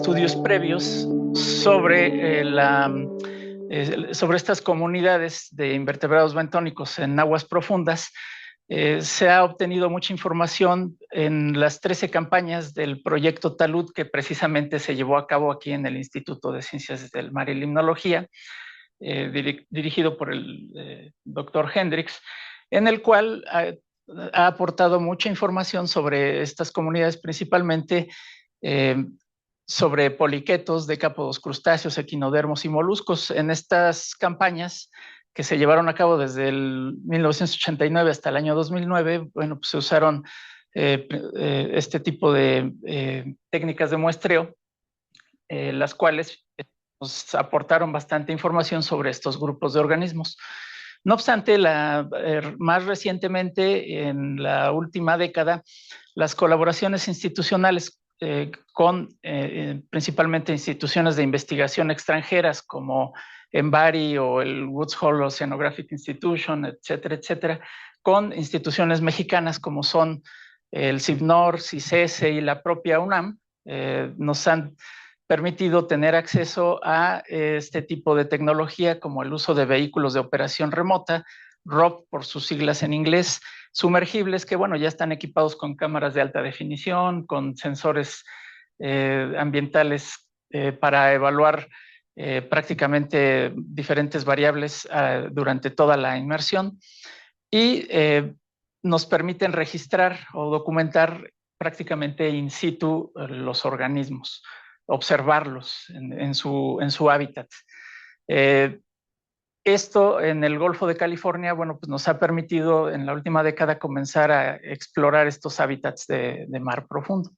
estudios previos sobre, sobre estas comunidades de invertebrados bentónicos en aguas profundas. Se ha obtenido mucha información en las 13 campañas del proyecto Talud, que precisamente se llevó a cabo aquí en el Instituto de Ciencias del Mar y Limnología, dirigido por el doctor Hendricks, en el cual ha aportado mucha información sobre estas comunidades, principalmente sobre poliquetos, decápodos, crustáceos, equinodermos y moluscos. En estas campañas que se llevaron a cabo desde el 1989 hasta el año 2009, bueno, pues se usaron este tipo de técnicas de muestreo, las cuales nos aportaron bastante información sobre estos grupos de organismos. No obstante, más recientemente, en la última década, las colaboraciones institucionales con principalmente instituciones de investigación extranjeras como MBARI o el Woods Hole Oceanographic Institution, etcétera, etcétera, con instituciones mexicanas como son el CIBNOR, CICESE y la propia UNAM, nos han permitido tener acceso a este tipo de tecnología, como el uso de vehículos de operación remota, ROV por sus siglas en inglés, sumergibles que, bueno, ya están equipados con cámaras de alta definición, con sensores ambientales para evaluar prácticamente diferentes variables durante toda la inmersión, y nos permiten registrar o documentar prácticamente in situ los organismos, observarlos en su hábitat. Esto en el Golfo de California, bueno, pues nos ha permitido en la última década comenzar a explorar estos hábitats de mar profundo.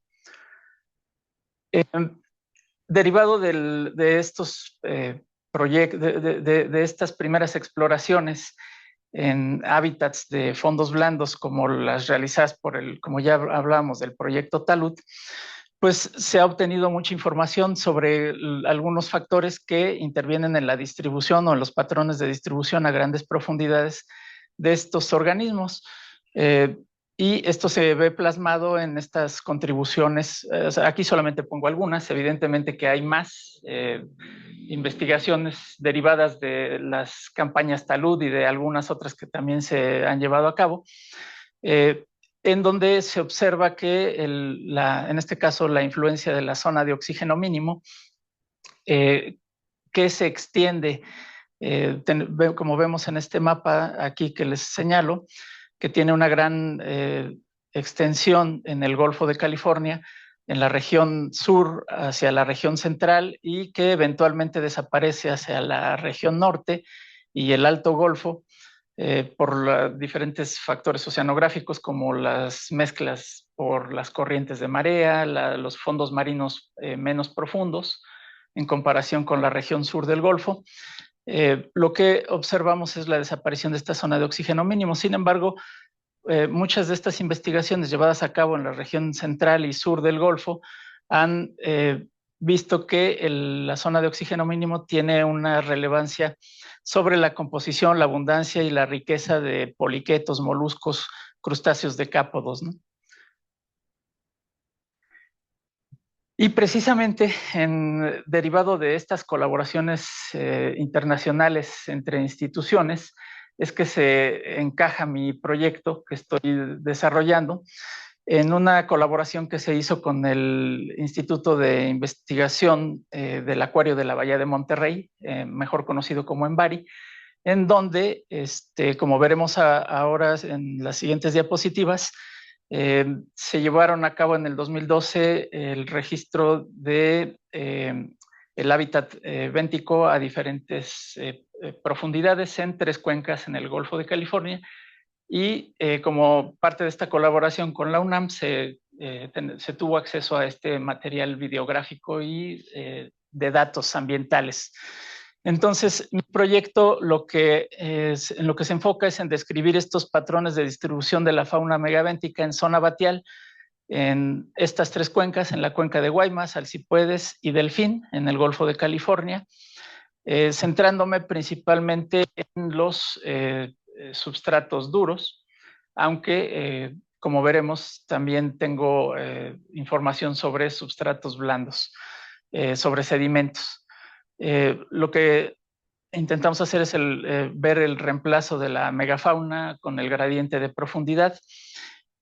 Derivado de estos proyectos, de estas primeras exploraciones en hábitats de fondos blandos, como las realizadas como ya hablábamos del proyecto Talud, pues se ha obtenido mucha información sobre algunos factores que intervienen en la distribución o en los patrones de distribución a grandes profundidades de estos organismos. Y esto se ve plasmado en estas contribuciones. O sea, aquí solamente pongo algunas, evidentemente que hay más investigaciones derivadas de las campañas Talud y de algunas otras que también se han llevado a cabo, en donde se observa que en este caso la influencia de la zona de oxígeno mínimo, que se extiende, como vemos en este mapa aquí que les señalo, que tiene una gran extensión en el Golfo de California, en la región sur hacia la región central, y que eventualmente desaparece hacia la región norte y el Alto Golfo, por diferentes factores oceanográficos como las mezclas por las corrientes de marea, los fondos marinos menos profundos en comparación con la región sur del Golfo. Lo que observamos es la desaparición de esta zona de oxígeno mínimo. Sin embargo, muchas de estas investigaciones llevadas a cabo en la región central y sur del Golfo han visto que la zona de oxígeno mínimo tiene una relevancia sobre la composición, la abundancia y la riqueza de poliquetos, moluscos, crustáceos decápodos, ¿no? Y precisamente derivado de estas colaboraciones internacionales entre instituciones, es que se encaja mi proyecto que estoy desarrollando en una colaboración que se hizo con el Instituto de Investigación del Acuario de la Bahía de Monterrey, mejor conocido como MBARI, en donde, como veremos ahora en las siguientes diapositivas, se llevaron a cabo en el 2012 el registro de el hábitat béntico a diferentes profundidades en 3 cuencas en el Golfo de California, y como parte de esta colaboración con la UNAM se tuvo acceso a este material videográfico y de datos ambientales. Entonces, mi proyecto en lo que se enfoca es en describir estos patrones de distribución de la fauna megabéntica en zona batial en estas 3 cuencas, en la cuenca de Guaymas, Alcipuedes y Delfín, en el Golfo de California, centrándome principalmente en los substratos duros, aunque como veremos también tengo información sobre substratos blandos. sobre sedimentos. Lo que intentamos hacer es ver el reemplazo de la megafauna con el gradiente de profundidad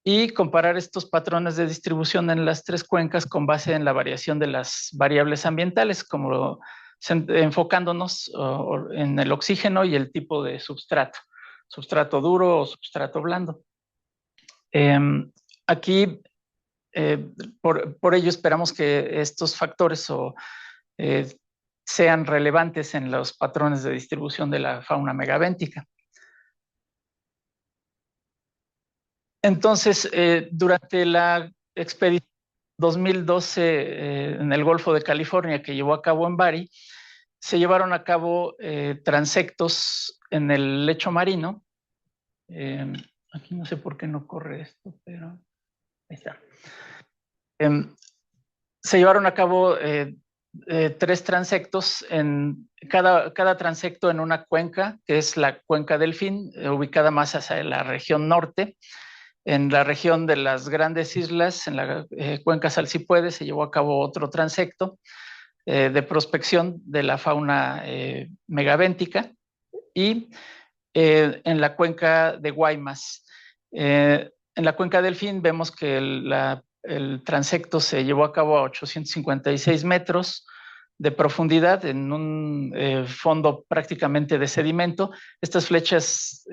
y comparar estos patrones de distribución en las tres cuencas con base en la variación de las variables ambientales, como enfocándonos en el oxígeno y el tipo de substrato duro o substrato blando. Aquí, por ello, esperamos que estos factores sean relevantes en los patrones de distribución de la fauna megabéntica. Entonces, durante la expedición 2012 en el Golfo de California que llevó a cabo en Bari, se llevaron a cabo transectos en el lecho marino. Aquí no sé por qué no corre esto, pero ahí está. Se llevaron a cabo tres transectos, cada transecto en una cuenca, que es la cuenca Delfín, ubicada más hacia la región norte. En la región de las Grandes Islas, en la cuenca Salsipuede, se llevó a cabo otro transecto de prospección de la fauna megabéntica. Y en la cuenca de Guaymas. En la cuenca Delfín vemos que el transecto se llevó a cabo a 856 metros de profundidad en un fondo prácticamente de sedimento. Estas flechas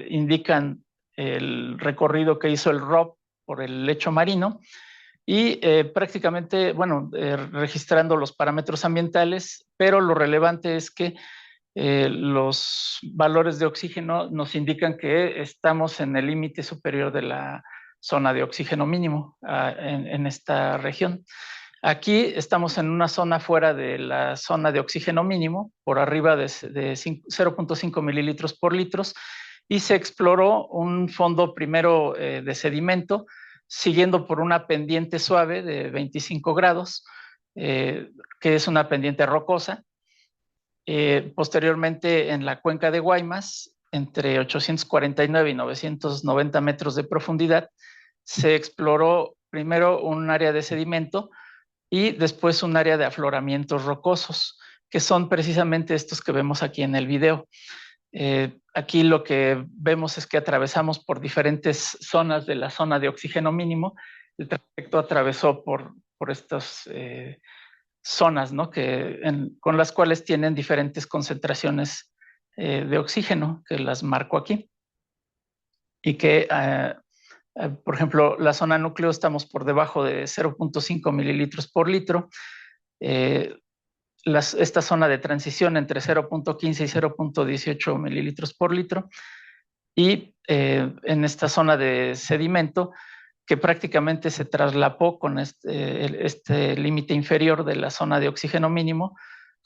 indican el recorrido que hizo el ROV por el lecho marino y prácticamente, bueno, registrando los parámetros ambientales, pero lo relevante es que los valores de oxígeno nos indican que estamos en el límite superior de la zona de oxígeno mínimo en esta región. Aquí estamos en una zona fuera de la zona de oxígeno mínimo, por arriba de 0.5 mililitros por litro, y se exploró un fondo primero de sedimento, siguiendo por una pendiente suave de 25 grados, que es una pendiente rocosa. Posteriormente, en la cuenca de Guaymas, entre 849 y 990 metros de profundidad, se exploró primero un área de sedimento y después un área de afloramientos rocosos, que son precisamente estos que vemos aquí en el video. Aquí lo que vemos es que atravesamos por diferentes zonas de la zona de oxígeno mínimo. El trayecto atravesó por estas zonas, ¿no? Con las cuales tienen diferentes concentraciones de oxígeno, que las marco aquí. Y que, por ejemplo, la zona núcleo estamos por debajo de 0.5 mililitros por litro. Esta zona de transición entre 0.15 y 0.18 mililitros por litro. Y en esta zona de sedimento, que prácticamente se traslapó con este límite inferior de la zona de oxígeno mínimo,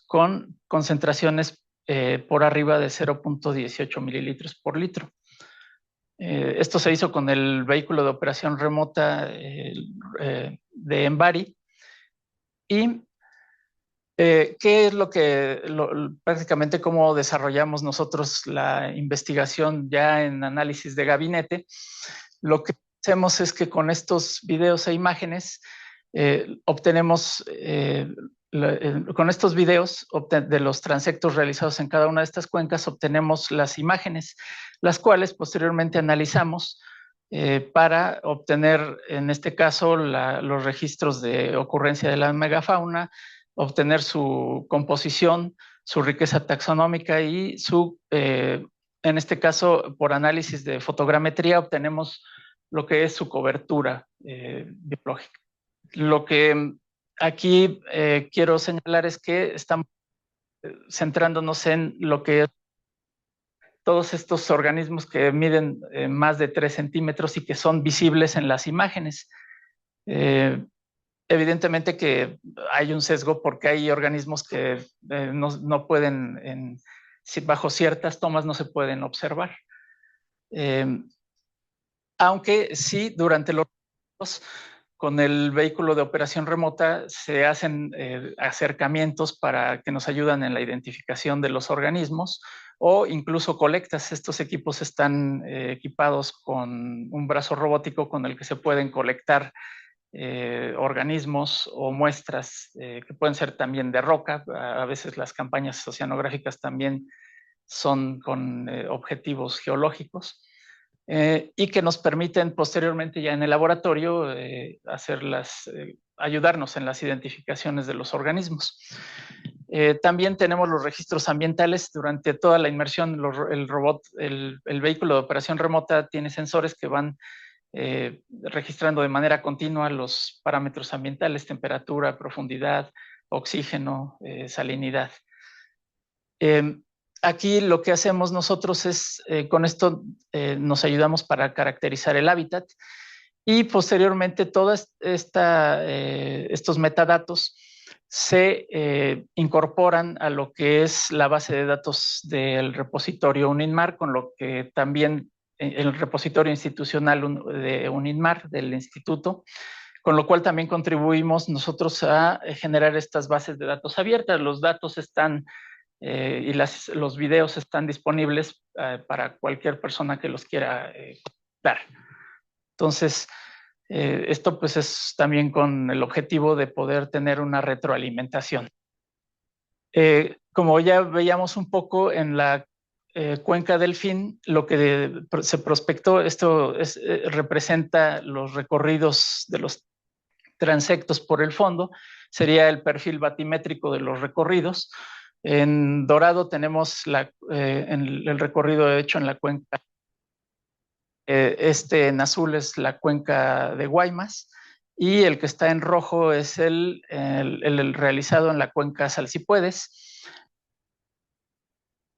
con concentraciones por arriba de 0.18 mililitros por litro. Esto se hizo con el vehículo de operación remota de MBARI. Y ¿qué es prácticamente cómo desarrollamos nosotros la investigación ya en análisis de gabinete? Lo que hacemos es que con estos videos e imágenes obtenemos, con estos videos de los transectos realizados en cada una de estas cuencas, obtenemos las imágenes, las cuales posteriormente analizamos para obtener, en este caso, los registros de ocurrencia de la megafauna, obtener su composición, su riqueza taxonómica y en este caso, por análisis de fotogrametría, obtenemos lo que es su cobertura biológica. Lo que aquí quiero señalar es que estamos centrándonos en lo que es todos estos organismos que miden más de 3 centímetros y que son visibles en las imágenes. Evidentemente que hay un sesgo porque hay organismos que no pueden, bajo ciertas tomas no se pueden observar. Aunque sí, durante los con el vehículo de operación remota se hacen acercamientos para que nos ayudan en la identificación de los organismos o incluso colectas. Estos equipos están equipados con un brazo robótico con el que se pueden colectar organismos o muestras que pueden ser también de roca. A veces las campañas oceanográficas también son con objetivos geológicos. Y que nos permiten posteriormente ya en el laboratorio ayudarnos en las identificaciones de los organismos. También tenemos los registros ambientales. Durante toda la inmersión, el vehículo de operación remota tiene sensores que van registrando de manera continua los parámetros ambientales: temperatura, profundidad, oxígeno, salinidad. Aquí lo que hacemos nosotros es, con esto nos ayudamos para caracterizar el hábitat, y posteriormente todos estos metadatos se incorporan a lo que es la base de datos del repositorio UNINMAR, con lo que también el repositorio institucional de UNINMAR, del instituto, con lo cual también contribuimos nosotros a generar estas bases de datos abiertas. Los datos están y los videos están disponibles para cualquier persona que los quiera dar. Entonces, esto pues es también con el objetivo de poder tener una retroalimentación. Como ya veíamos un poco en la cuenca Delfín, lo que se prospectó, esto representa los recorridos de los transectos por el fondo, sería el perfil batimétrico de los recorridos. En dorado tenemos el recorrido hecho en la cuenca. En azul es la cuenca de Guaymas, y el que está en rojo es el realizado en la cuenca Salsipuedes.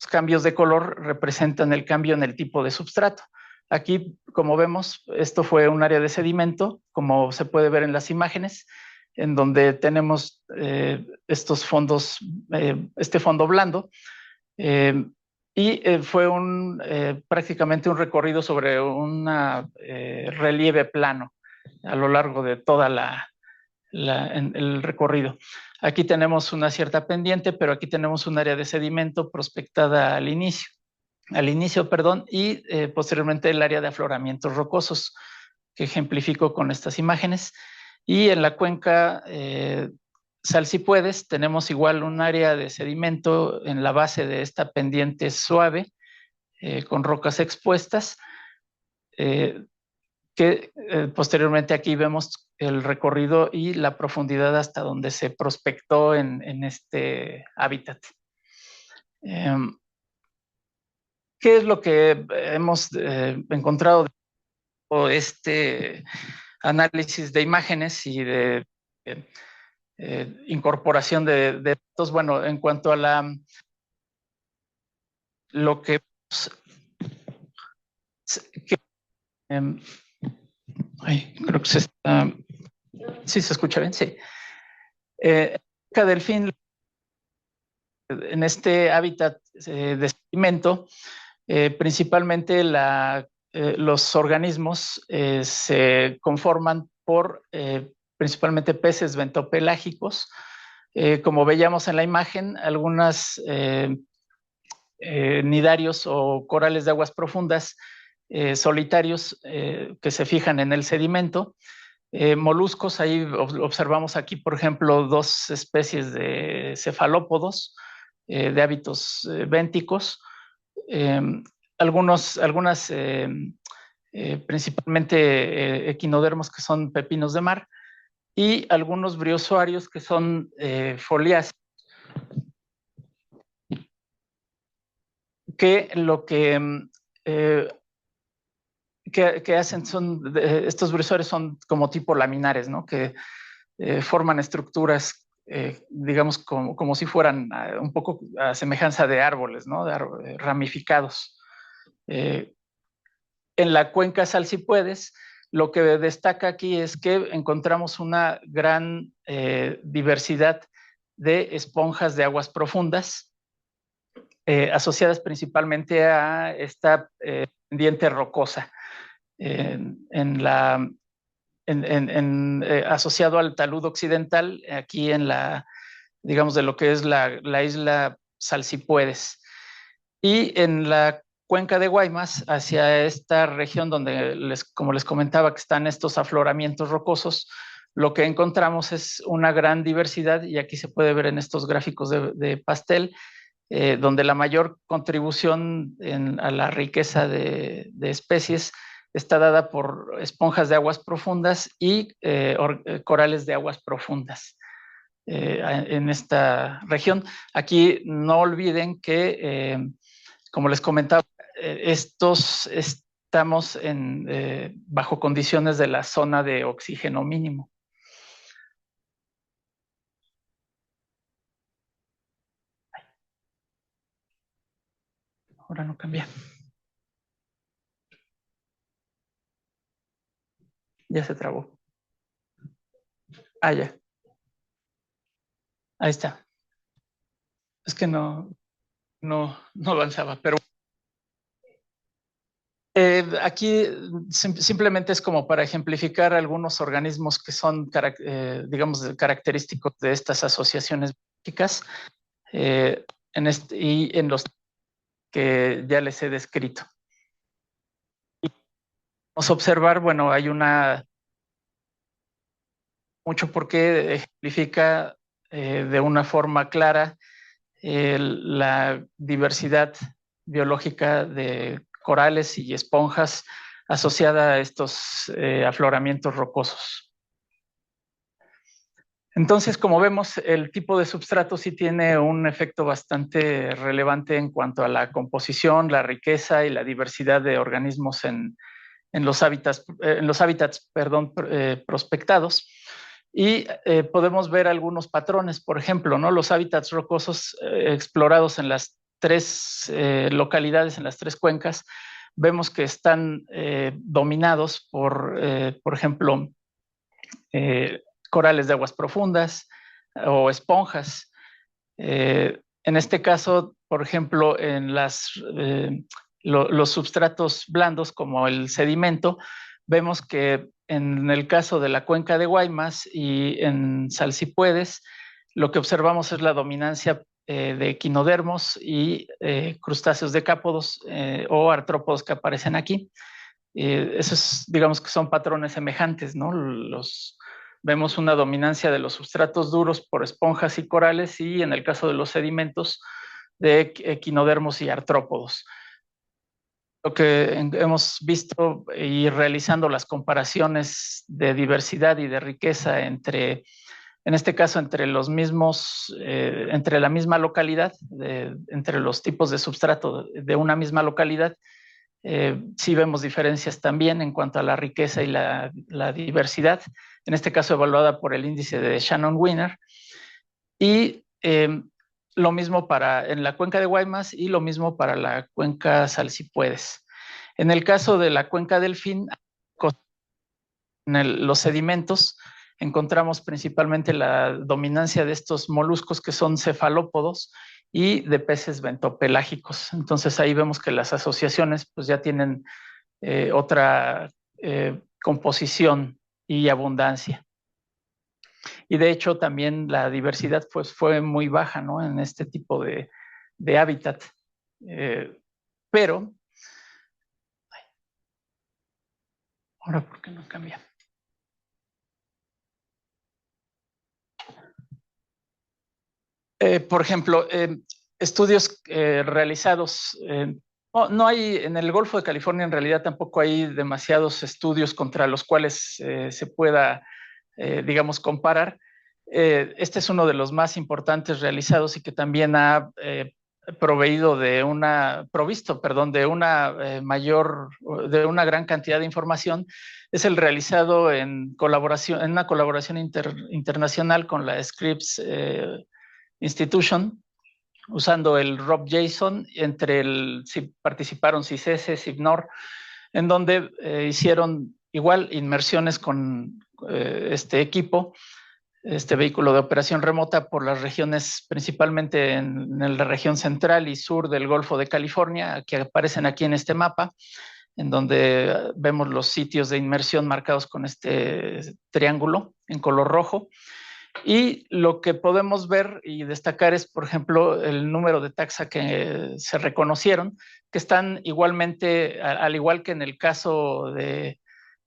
Los cambios de color representan el cambio en el tipo de substrato. Aquí, como vemos, esto fue un área de sedimento, como se puede ver en las imágenes, en donde tenemos estos fondos, este fondo blando, y fue prácticamente un recorrido sobre un relieve plano a lo largo de toda el recorrido. Aquí tenemos una cierta pendiente, pero aquí tenemos un área de sedimento prospectada al inicio, y posteriormente el área de afloramientos rocosos, que ejemplifico con estas imágenes. Y en la cuenca Salsipuedes tenemos igual un área de sedimento en la base de esta pendiente suave, con rocas expuestas, que posteriormente aquí vemos el recorrido y la profundidad hasta donde se prospectó en este hábitat. ¿Qué es lo que hemos encontrado de este análisis de imágenes y de incorporación de datos? Bueno, en cuanto a lo que creo que sí se escucha bien, sí. Delfín, en este hábitat de sedimento, principalmente los organismos se conforman por principalmente peces bentopelágicos. Como veíamos en la imagen, algunas nidarios o corales de aguas profundas solitarios que se fijan en el sedimento. Moluscos, ahí observamos aquí, por ejemplo, dos especies de cefalópodos de hábitos bénticos, algunas principalmente equinodermos, que son pepinos de mar, y algunos briozoarios que son foliáceos, que lo que hacen estos briozoarios son como tipo laminares, ¿no? Que forman estructuras, digamos, como si fueran un poco a semejanza de árboles, ¿no? Ramificados. En la cuenca Salsipuedes, lo que destaca aquí es que encontramos una gran diversidad de esponjas de aguas profundas, asociadas principalmente a esta pendiente rocosa, asociado al talud occidental, aquí digamos, de lo que es la isla Salsipuedes. Y en la cuenca de Guaymas, hacia esta región donde, como les comentaba, que están estos afloramientos rocosos, lo que encontramos es una gran diversidad, y aquí se puede ver en estos gráficos de pastel, donde la mayor contribución a la riqueza de especies está dada por esponjas de aguas profundas y corales de aguas profundas en esta región. Aquí no olviden que, como les comentaba, estamos bajo condiciones de la zona de oxígeno mínimo. Ahora no cambia. Ya se trabó. Ah, ya. Ahí está. Es que no avanzaba, pero aquí simplemente es como para ejemplificar algunos organismos que son, digamos, característicos de estas asociaciones biológicas y en los que ya les he descrito. Vamos a observar, bueno, hay mucho por qué ejemplifica de una forma clara la diversidad biológica de corales y esponjas asociada a estos afloramientos rocosos. Entonces, como vemos, el tipo de substrato sí tiene un efecto bastante relevante en cuanto a la composición, la riqueza y la diversidad de organismos en los hábitats, prospectados. Y podemos ver algunos patrones, por ejemplo, ¿no? Los hábitats rocosos explorados en las tres localidades, en las tres cuencas, vemos que están dominados por ejemplo, corales de aguas profundas o esponjas. En este caso, por ejemplo, en los substratos blandos como el sedimento, vemos que en el caso de la cuenca de Guaymas y en Salsipuedes, lo que observamos es la dominancia de equinodermos y crustáceos decápodos o artrópodos que aparecen aquí. Esos, digamos que son patrones semejantes, ¿no? Vemos una dominancia de los sustratos duros por esponjas y corales, y en el caso de los sedimentos, de equinodermos y artrópodos. Lo que hemos visto y realizando las comparaciones de diversidad y de riqueza en este caso, entre los mismos, entre la misma localidad, entre los tipos de substrato de una misma localidad, sí vemos diferencias también en cuanto a la riqueza y la diversidad, en este caso evaluada por el índice de Shannon-Wiener, y lo mismo en la cuenca de Guaymas y lo mismo para la cuenca Salsipuedes. En el caso de la cuenca Delfín, en los sedimentos, encontramos principalmente la dominancia de estos moluscos que son cefalópodos y de peces bentopelágicos. Entonces ahí vemos que las asociaciones pues ya tienen otra composición y abundancia. Y de hecho también la diversidad pues fue muy baja, ¿no? En este tipo de hábitat. Pero, ahora, ¿por qué no cambia? Por ejemplo, estudios realizados, no hay, en el Golfo de California en realidad tampoco hay demasiados estudios contra los cuales se pueda, digamos, comparar. Este es uno de los más importantes realizados y que también ha provisto, perdón, de una de una gran cantidad de información. Es el realizado en una colaboración internacional con la Scripps Institution, usando el Rob Jason, participaron CICESE, CIBNOR, en donde hicieron igual inmersiones con este equipo, este vehículo de operación remota, por las regiones, principalmente en la región central y sur del Golfo de California, que aparecen aquí en este mapa, en donde vemos los sitios de inmersión marcados con este triángulo en color rojo. Y lo que podemos ver y destacar es, por ejemplo, el número de taxa que se reconocieron, que están igualmente, al igual que en el caso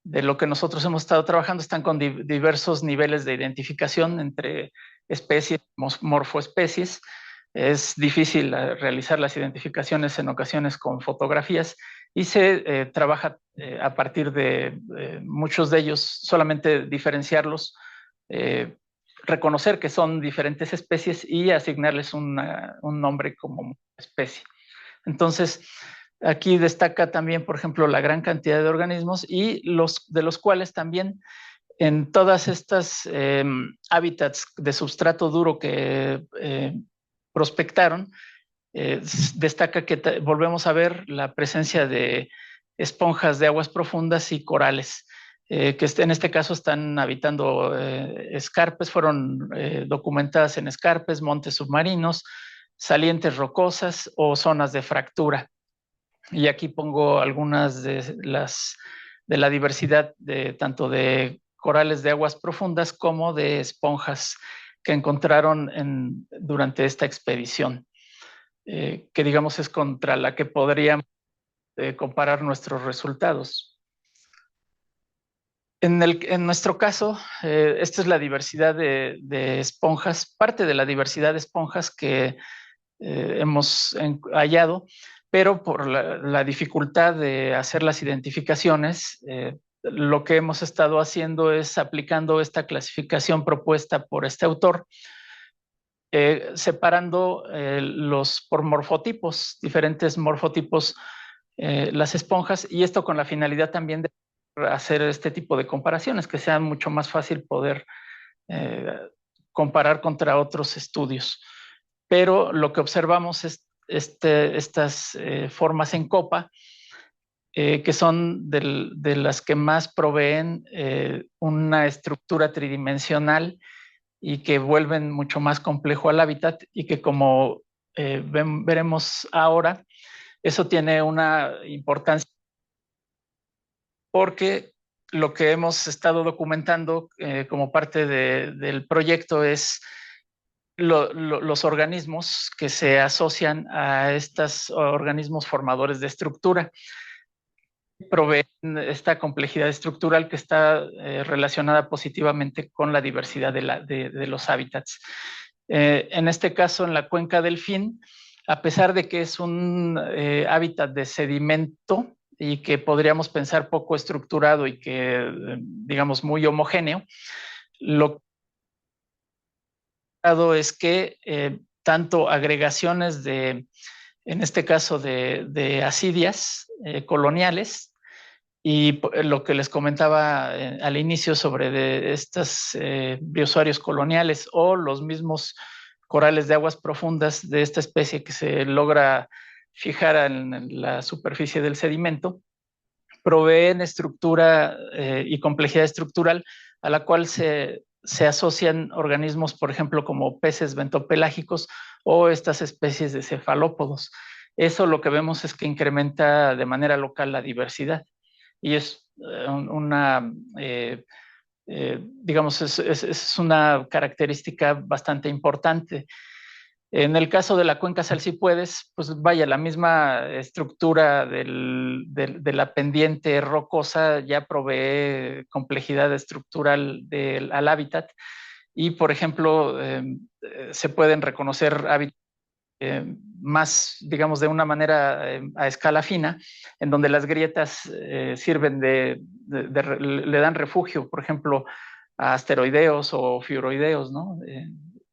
de lo que nosotros hemos estado trabajando están con diversos niveles de identificación entre especies, morfoespecies. Es difícil realizar las identificaciones en ocasiones con fotografías y se trabaja a partir de muchos de ellos, solamente diferenciarlos, reconocer que son diferentes especies y asignarles un nombre como especie. Entonces, aquí destaca también, por ejemplo, la gran cantidad de organismos y de los cuales también en todas estas hábitats de sustrato duro que prospectaron, destaca que volvemos a ver la presencia de esponjas de aguas profundas y corales, que en este caso están habitando escarpes, fueron documentadas en escarpes, montes submarinos, salientes rocosas o zonas de fractura. Y aquí pongo algunas de la diversidad tanto de corales de aguas profundas como de esponjas que encontraron durante esta expedición, que digamos es contra la que podríamos comparar nuestros resultados. En nuestro caso, esta es la diversidad de esponjas, parte de la diversidad de esponjas que hemos hallado, pero por la dificultad de hacer las identificaciones, lo que hemos estado haciendo es aplicando esta clasificación propuesta por este autor, separando por morfotipos, diferentes morfotipos, las esponjas, y esto con la finalidad también de hacer este tipo de comparaciones, que sea mucho más fácil poder comparar contra otros estudios. Pero lo que observamos es estas formas en copa, que son de las que más proveen una estructura tridimensional y que vuelven mucho más complejo al hábitat, y que como veremos ahora, eso tiene una importancia porque lo que hemos estado documentando como parte del proyecto es los organismos que se asocian a estos organismos formadores de estructura. Proveen esta complejidad estructural que está relacionada positivamente con la diversidad de los hábitats. En este caso, en la cuenca del Fin, a pesar de que es un hábitat de sedimento y que podríamos pensar poco estructurado y que, digamos, muy homogéneo, lo que es que tanto agregaciones en este caso de asidias coloniales, y lo que les comentaba al inicio sobre estos biosuarios coloniales o los mismos corales de aguas profundas de esta especie que se logra fijar en la superficie del sedimento, proveen estructura y complejidad estructural a la cual se asocian organismos, por ejemplo, como peces bentopelágicos o estas especies de cefalópodos. Eso lo que vemos es que incrementa de manera local la diversidad, y es digamos, es una característica bastante importante. En el caso de la cuenca Salsipuedes, pues vaya, la misma estructura de la pendiente rocosa ya provee complejidad estructural al hábitat, y, por ejemplo, se pueden reconocer hábitats más, digamos, de una manera a escala fina, en donde las grietas sirven le dan refugio, por ejemplo, a asteroideos o fiuroideos, ¿no?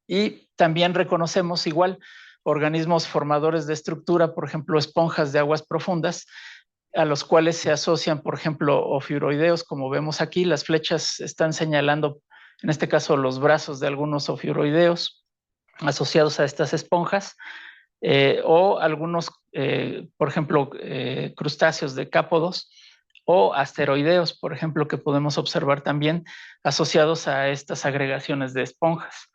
Y también reconocemos igual organismos formadores de estructura, por ejemplo, esponjas de aguas profundas, a los cuales se asocian, por ejemplo, ofiuroideos, como vemos aquí. Las flechas están señalando, en este caso, los brazos de algunos ofiuroideos asociados a estas esponjas, o algunos, por ejemplo, crustáceos decápodos o asteroideos, por ejemplo, que podemos observar también asociados a estas agregaciones de esponjas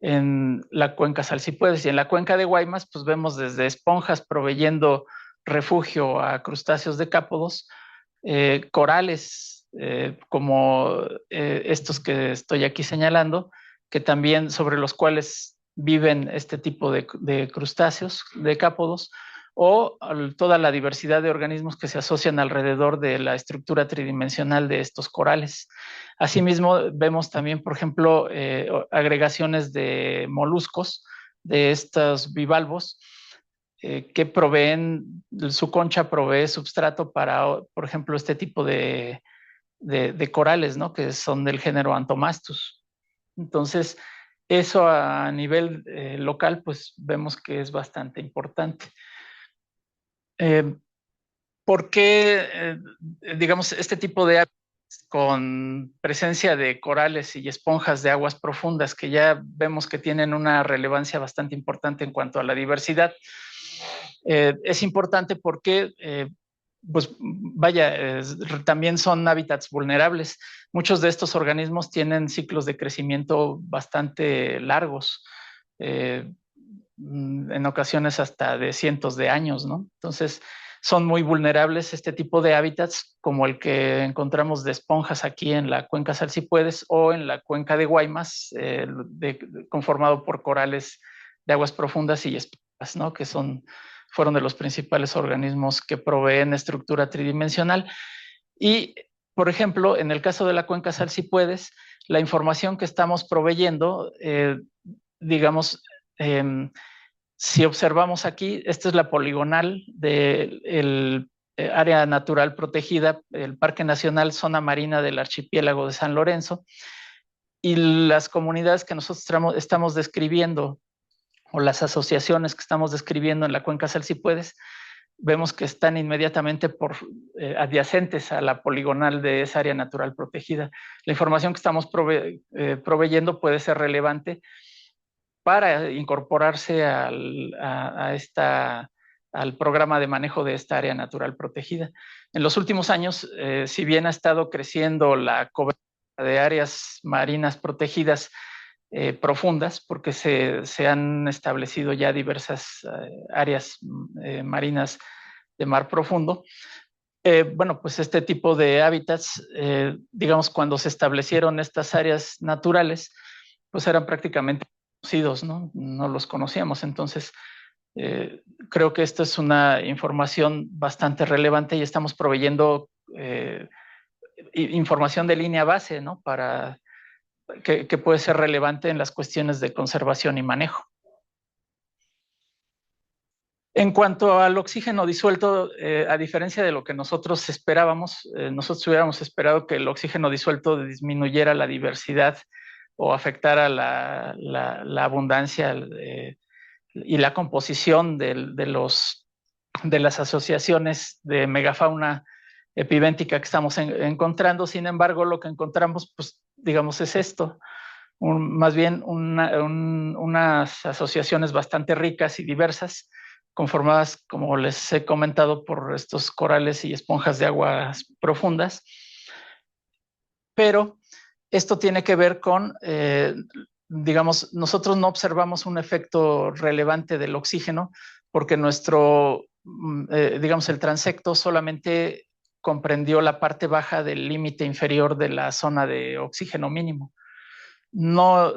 en la cuenca Salsipuedes. Y en la cuenca de Guaymas, pues vemos desde esponjas proveyendo refugio a crustáceos decápodos, corales como estos que estoy aquí señalando, que también sobre los cuales viven este tipo de crustáceos decápodos, o toda la diversidad de organismos que se asocian alrededor de la estructura tridimensional de estos corales. Asimismo, vemos también, por ejemplo, agregaciones de moluscos, de estos bivalvos, que proveen, su concha provee substrato para, por ejemplo, este tipo de corales, ¿no? Que son del género Antomastus. Entonces, eso a nivel local, pues vemos que es bastante importante. Eh, ¿Por qué, digamos, este tipo de hábitats con presencia de corales y esponjas de aguas profundas, que ya vemos que tienen una relevancia bastante importante en cuanto a la diversidad? Es importante porque, pues vaya, también son hábitats vulnerables. Muchos de estos organismos tienen ciclos de crecimiento bastante largos, en ocasiones hasta de cientos de años, ¿no? Entonces, son muy vulnerables este tipo de hábitats, como el que encontramos de esponjas aquí en la cuenca Salsipuedes o en la cuenca de Guaymas, conformado por corales de aguas profundas y esponjas, ¿no? Que fueron de los principales organismos que proveen estructura tridimensional. Y, por ejemplo, en el caso de la cuenca Salsipuedes, la información que estamos proveyendo, digamos, eh, si observamos aquí, esta es la poligonal del área natural protegida, el Parque Nacional Zona Marina del Archipiélago de San Lorenzo, y las comunidades que nosotros estamos describiendo, o las asociaciones que estamos describiendo en la cuenca Salsipuedes, vemos que están inmediatamente adyacentes a la poligonal de esa área natural protegida. La información que estamos proveyendo puede ser relevante para incorporarse al programa de manejo de esta área natural protegida. En los últimos años, si bien ha estado creciendo la cobertura de áreas marinas protegidas profundas, porque se han establecido ya diversas áreas marinas de mar profundo, bueno, pues este tipo de hábitats, digamos, cuando se establecieron estas áreas naturales, pues eran prácticamente conocidos, ¿no? No los conocíamos. Entonces, creo que esta es una información bastante relevante y estamos proveyendo información de línea base, ¿no? Que puede ser relevante en las cuestiones de conservación y manejo. En cuanto al oxígeno disuelto, a diferencia de lo que nosotros esperábamos, nosotros hubiéramos esperado que el oxígeno disuelto disminuyera la diversidad o afectara la abundancia y la composición de las asociaciones de megafauna epivéntica que estamos encontrando. Sin embargo, lo que encontramos, pues, digamos, es esto. Más bien unas asociaciones bastante ricas y diversas, conformadas, como les he comentado, por estos corales y esponjas de aguas profundas. Pero esto tiene que ver con, digamos, nosotros no observamos un efecto relevante del oxígeno porque digamos, el transecto solamente comprendió la parte baja del límite inferior de la zona de oxígeno mínimo. No,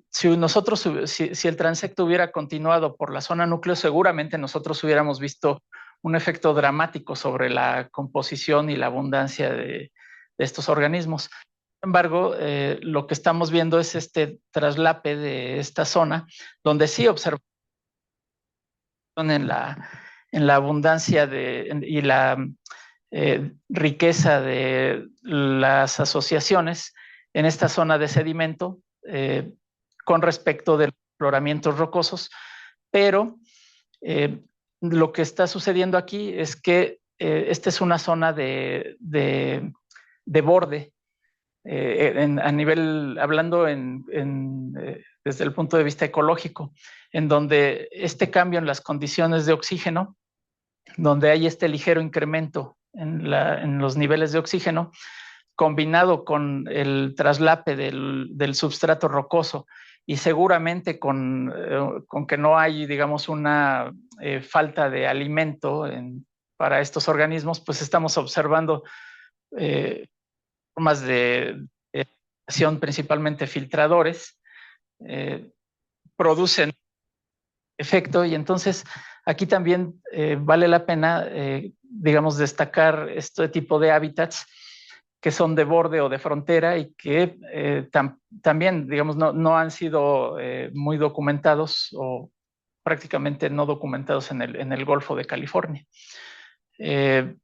si el transecto hubiera continuado por la zona núcleo, seguramente nosotros hubiéramos visto un efecto dramático sobre la composición y la abundancia de estos organismos. Sin embargo, lo que estamos viendo es este traslape de esta zona, donde sí observamos en la abundancia y la riqueza de las asociaciones en esta zona de sedimento con respecto de los afloramientos rocosos, pero lo que está sucediendo aquí es que esta es una zona de borde, a nivel, hablando desde el punto de vista ecológico, en donde este cambio en las condiciones de oxígeno, donde hay este ligero incremento en los niveles de oxígeno, combinado con el traslape del substrato rocoso y seguramente con que no hay, digamos, una falta de alimento para estos organismos, pues estamos observando formas de acción, principalmente filtradores, producen efecto. Y entonces aquí también vale la pena, digamos, destacar este tipo de hábitats que son de borde o de frontera y que también, digamos, no han sido muy documentados o prácticamente no documentados en el Golfo de California. Eh,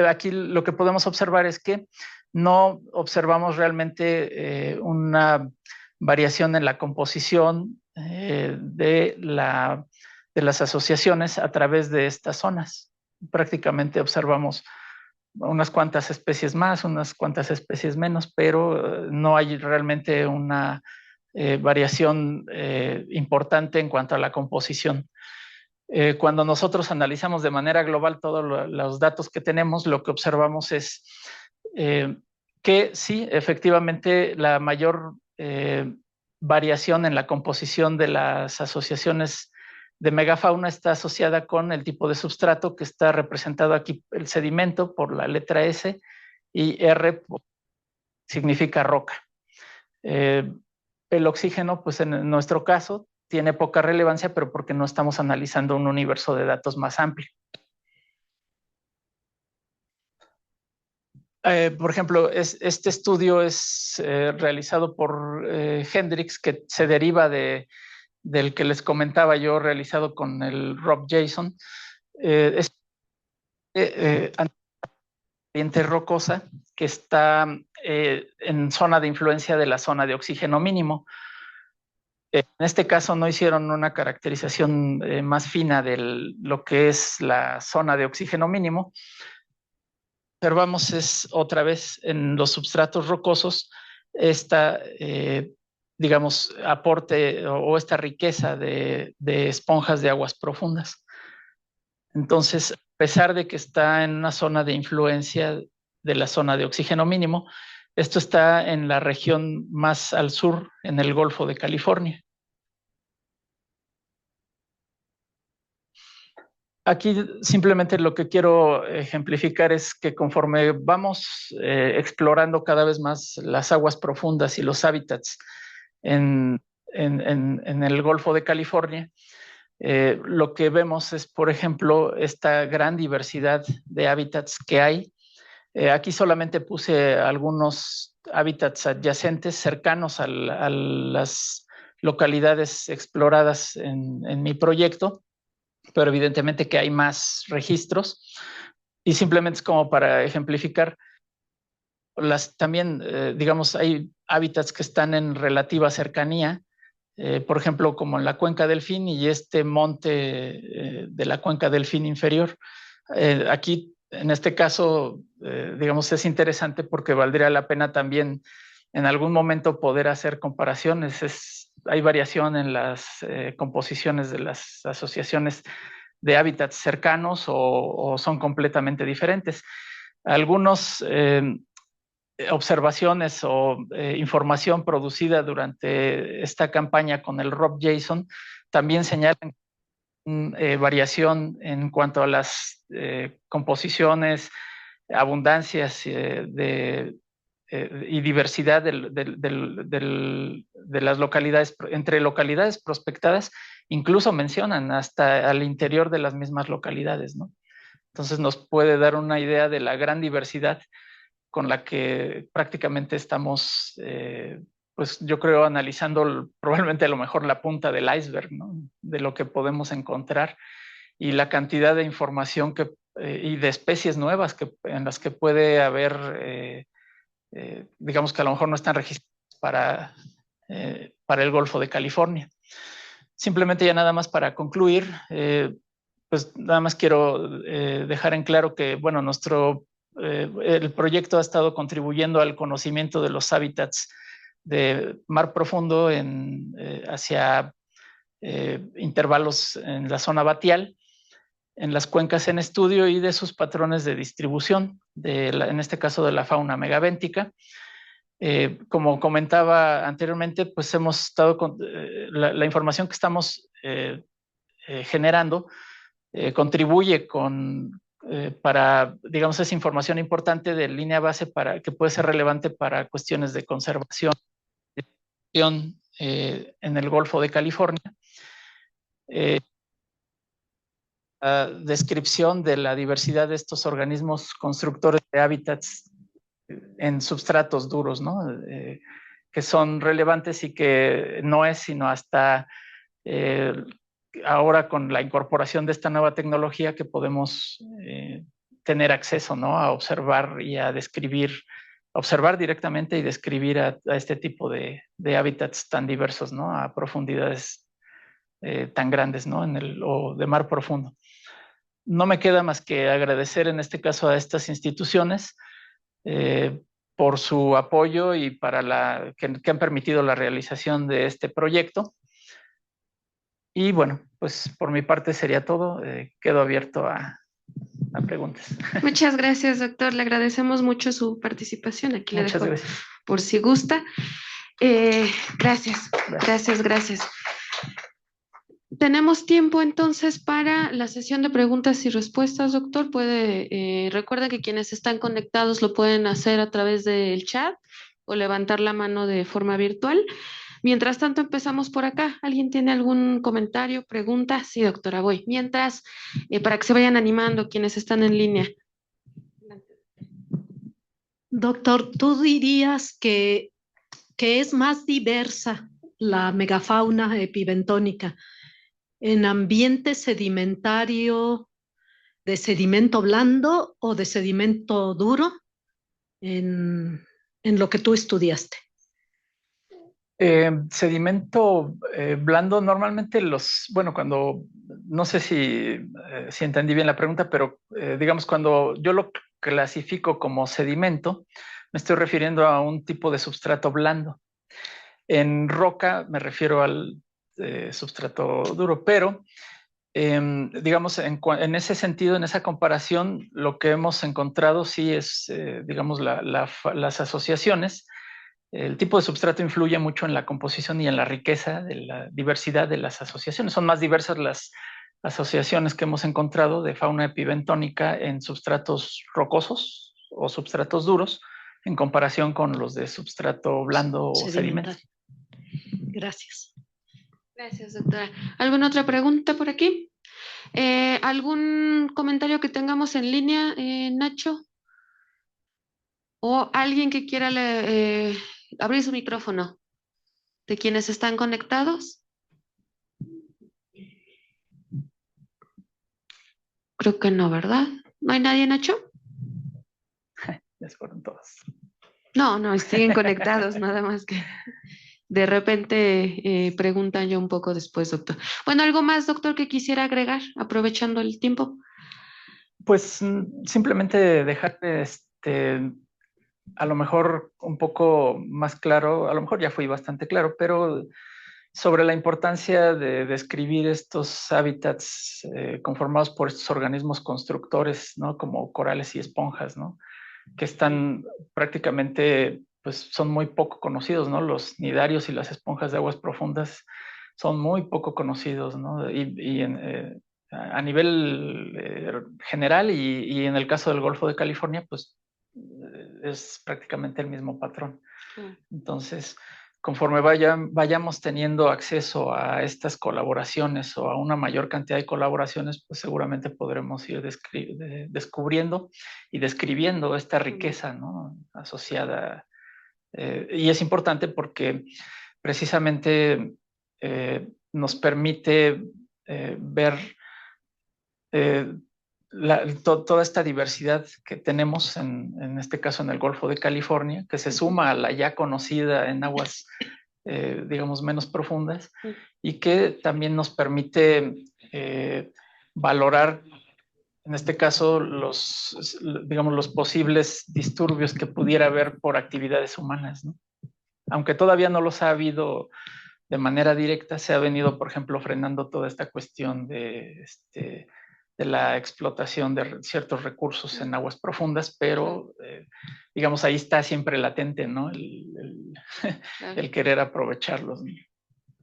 aquí lo que podemos observar es que no observamos realmente una variación en la composición de las asociaciones a través de estas zonas. Prácticamente observamos unas cuantas especies más, unas cuantas especies menos, pero no hay realmente una variación importante en cuanto a la composición. Cuando nosotros analizamos de manera global todos los datos que tenemos, lo que observamos es que sí, efectivamente, la mayor variación en la composición de las asociaciones de megafauna está asociada con el tipo de substrato que está representado aquí, el sedimento por la letra S y R significa roca. El oxígeno, pues en nuestro caso, tiene poca relevancia, pero porque no estamos analizando un universo de datos más amplio. Por ejemplo, este estudio es realizado por Hendrix, que se deriva del que les comentaba yo, realizado con el Rob Jason. Es ambiente rocosa que está en zona de influencia de la zona de oxígeno mínimo. En este caso no hicieron una caracterización más fina de lo que es la zona de oxígeno mínimo. Observamos es otra vez en los substratos rocosos esta, digamos, aporte o esta riqueza de esponjas de aguas profundas. Entonces, a pesar de que está en una zona de influencia de la zona de oxígeno mínimo, esto está en la región más al sur, en el Golfo de California. Aquí simplemente lo que quiero ejemplificar es que conforme vamos explorando cada vez más las aguas profundas y los hábitats en el Golfo de California, lo que vemos es, por ejemplo, esta gran diversidad de hábitats que hay. Aquí solamente puse algunos hábitats adyacentes, cercanos a las localidades exploradas en mi proyecto, pero evidentemente que hay más registros. Y simplemente es como para ejemplificar, también, digamos, hay hábitats que están en relativa cercanía, por ejemplo, como en la cuenca del Fin y este monte de la cuenca del Fin inferior. Aquí, en este caso, digamos, es interesante porque valdría la pena también en algún momento poder hacer comparaciones. Hay variación en las composiciones de las asociaciones de hábitats cercanos o son completamente diferentes. Algunos observaciones o información producida durante esta campaña con el Rob Jason también señalan variación en cuanto a las composiciones, abundancias y diversidad de las localidades, entre localidades prospectadas, incluso mencionan hasta al interior de las mismas localidades, ¿no? Entonces nos puede dar una idea de la gran diversidad con la que prácticamente estamos, pues yo creo, analizando probablemente a lo mejor la punta del iceberg, ¿no? De lo que podemos encontrar y la cantidad de información y de especies nuevas en las que puede haber, digamos que a lo mejor no están registradas para el Golfo de California. Simplemente ya nada más para concluir, pues nada más quiero dejar en claro que, bueno, el proyecto ha estado contribuyendo al conocimiento de los hábitats de mar profundo hacia intervalos en la zona batial, en las cuencas en estudio y de sus patrones de distribución, en este caso de la fauna megavéntica. Como comentaba anteriormente, pues hemos estado con la información que estamos generando contribuye para, digamos, esa información importante de línea base que puede ser relevante para cuestiones de conservación en el Golfo de California. La descripción de la diversidad de estos organismos constructores de hábitats en substratos duros, ¿no? Que son relevantes y que no es sino hasta ahora con la incorporación de esta nueva tecnología que podemos tener acceso, ¿no? A observar y a describir, observar directamente y describir a este tipo de hábitats tan diversos, ¿no? A profundidades tan grandes, ¿no? O de mar profundo. No me queda más que agradecer en este caso a estas instituciones por su apoyo y para que han permitido la realización de este proyecto. Y bueno, pues por mi parte sería todo. Quedo abierto a preguntas. Muchas gracias, doctor. Le agradecemos mucho su participación. Aquí le dejo gracias. Por si gusta. Gracias. Tenemos tiempo entonces para la sesión de preguntas y respuestas, doctor. Recuerden que quienes están conectados lo pueden hacer a través del chat o levantar la mano de forma virtual. Mientras tanto, empezamos por acá. ¿Alguien tiene algún comentario, pregunta? Sí, doctora, voy. Mientras, para que se vayan animando quienes están en línea. Doctor, ¿tú dirías que es más diversa la megafauna epibentónica en ambiente sedimentario, de sedimento blando o de sedimento duro en lo que tú estudiaste? Sedimento blando, normalmente no sé si entendí bien la pregunta, pero digamos cuando yo lo clasifico como sedimento, me estoy refiriendo a un tipo de substrato blando. En roca me refiero al substrato duro, pero digamos en ese sentido, en esa comparación, lo que hemos encontrado sí es, digamos, las asociaciones. El tipo de substrato influye mucho en la composición y en la riqueza de la diversidad de las asociaciones. Son más diversas las asociaciones que hemos encontrado de fauna epibentónica en substratos rocosos o substratos duros en comparación con los de substrato blando o sedimento. Gracias. Gracias, doctora. ¿Alguna otra pregunta por aquí? ¿Algún comentario que tengamos en línea, Nacho? ¿O alguien que quiera abrir su micrófono de quienes están conectados? Creo que no, ¿verdad? ¿No hay nadie, Nacho? Ya fueron todos. No, siguen conectados, nada más que de repente preguntan yo un poco después, doctor. Bueno, ¿algo más, doctor, que quisiera agregar, aprovechando el tiempo? Pues simplemente dejar a lo mejor un poco más claro, a lo mejor ya fui bastante claro, pero sobre la importancia de describir estos hábitats conformados por estos organismos constructores, ¿no? Como corales y esponjas, ¿no? Que están prácticamente, pues son muy poco conocidos, ¿no? Los nidarios y las esponjas de aguas profundas son muy poco conocidos, ¿no? A nivel general y en el caso del Golfo de California, pues es prácticamente el mismo patrón. Entonces, conforme vayamos teniendo acceso a estas colaboraciones o a una mayor cantidad de colaboraciones, pues seguramente podremos ir descubriendo y describiendo esta riqueza, ¿no? Asociada. Y es importante porque precisamente nos permite ver toda esta diversidad que tenemos en este caso en el Golfo de California, que se suma a la ya conocida en aguas, digamos, menos profundas, y que también nos permite valorar, en este caso, digamos, los posibles disturbios que pudiera haber por actividades humanas, ¿no? Aunque todavía no los ha habido de manera directa, se ha venido, por ejemplo, frenando toda esta cuestión de la explotación de ciertos recursos en aguas profundas, pero digamos ahí está siempre latente, ¿no? El querer aprovecharlos, ¿no?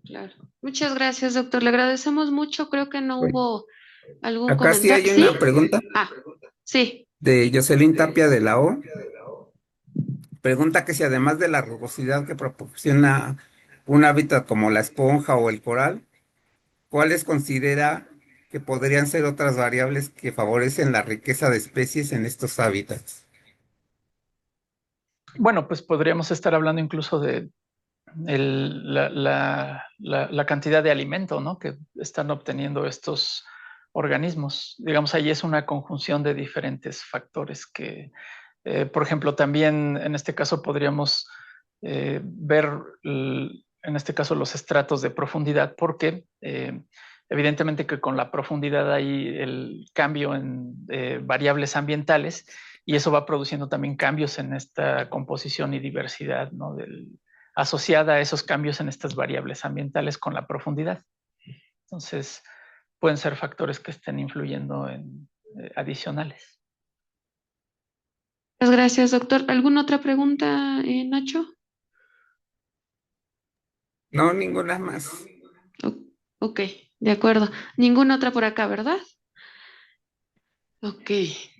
Claro. Muchas gracias, doctor. Le agradecemos mucho. Creo que no hubo algún Acá comentario. sí hay una pregunta. Sí. De Jocelyn Tapia de la O. Pregunta que si además de la rugosidad que proporciona un hábitat como la esponja o el coral, ¿cuáles considera que podrían ser otras variables que favorecen la riqueza de especies en estos hábitats? Bueno, pues podríamos estar hablando incluso de la cantidad de alimento, ¿no?, que están obteniendo estos organismos. Digamos, ahí es una conjunción de diferentes factores que, por ejemplo, también en este caso podríamos ver, en este caso, los estratos de profundidad, porque evidentemente que con la profundidad hay el cambio en variables ambientales y eso va produciendo también cambios en esta composición y diversidad, ¿no?, asociada a esos cambios en estas variables ambientales con la profundidad. Entonces, pueden ser factores que estén influyendo en adicionales. Muchas gracias, doctor. ¿Alguna otra pregunta, Nacho? No, ninguna más. Ok, de acuerdo. Ninguna otra por acá, ¿verdad? Ok,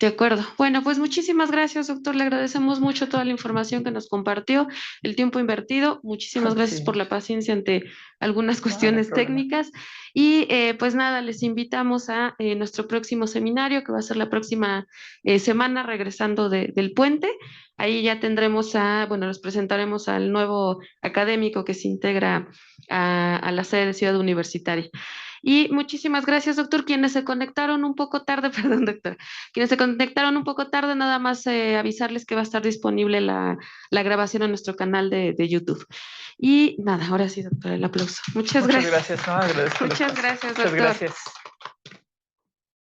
de acuerdo. Bueno, pues muchísimas gracias, doctor. Le agradecemos mucho toda la información que nos compartió, el tiempo invertido. Muchísimas gracias Sí. por la paciencia ante algunas No hay cuestiones problema. técnicas. Y pues nada, les invitamos a nuestro próximo seminario, que va a ser la próxima semana, regresando del puente. Ahí ya tendremos los presentaremos al nuevo académico que se integra a la sede de Ciudad Universitaria. Y muchísimas gracias, doctor. Quienes se conectaron un poco tarde, perdón, doctor, quienes se conectaron un poco tarde, nada más avisarles que va a estar disponible la grabación en nuestro canal de YouTube. Y nada, ahora sí, doctor, el aplauso. Muchas gracias. Muchas gracias, no, agradezco el Muchas espacio. gracias, Muchas doctor. gracias.